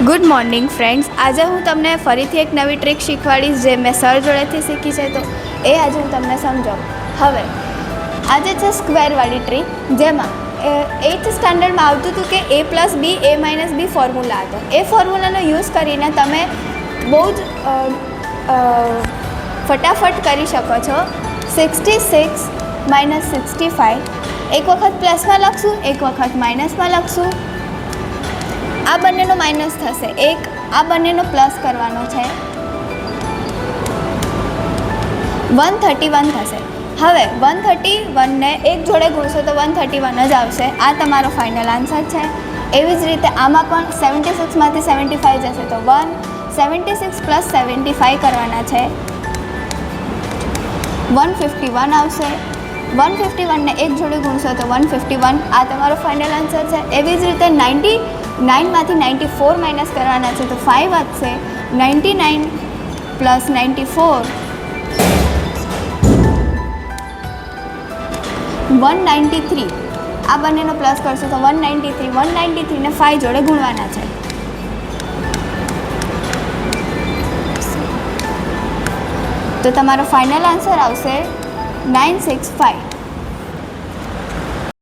Good morning friends, આજે હું તમને ફરીથી એક નવી ટ્રીક શીખવાડીશ જે મેં સર જોડેથી શીખી છે, તો એ આજે હું તમને સમજાવું. હવે આજે છે સ્ક્વેરવાળી ટ્રીક, જેમાં 8th સ્ટાન્ડર્ડમાં આવતું હતું કે a plus b a minus b formula હતો. એ ફોર્મ્યુલાનો યુઝ કરીને તમે બહુ જ ફટાફટ કરી શકો છો. 66 માઇનસ 65 એક વખત પ્લસમાં લખશું, એક વખત માઇનસમાં લખશું. આ બંનેનો માઇનસ થશે, એક આ બંનેનો પ્લસ કરવાનો છે. 131 થશે. હવે 131ને એક જોડે ગુણશો તો 131 જ આવશે. આ તમારો ફાઇનલ આન્સર છે. એવી જ રીતે આમાં પણ 76માંથી 75 જશે તો 176 પ્લસ 75 કરવાના છે, 151 આવશે. 151ને એક જોડે ગુણશો તો 151. આ તમારો ફાઇનલ આન્સર છે. એવી જ રીતે 99માંથી 94 માઇનસ કરવાના છે તો 5 વધશે. 99 પ્લસ 94 193. આ બંનેનો પ્લસ કરશો તો 193. 193ને 5 જોડે ગુણવાના છે. તો તમારો ફાઇનલ આન્સર આવશે 965.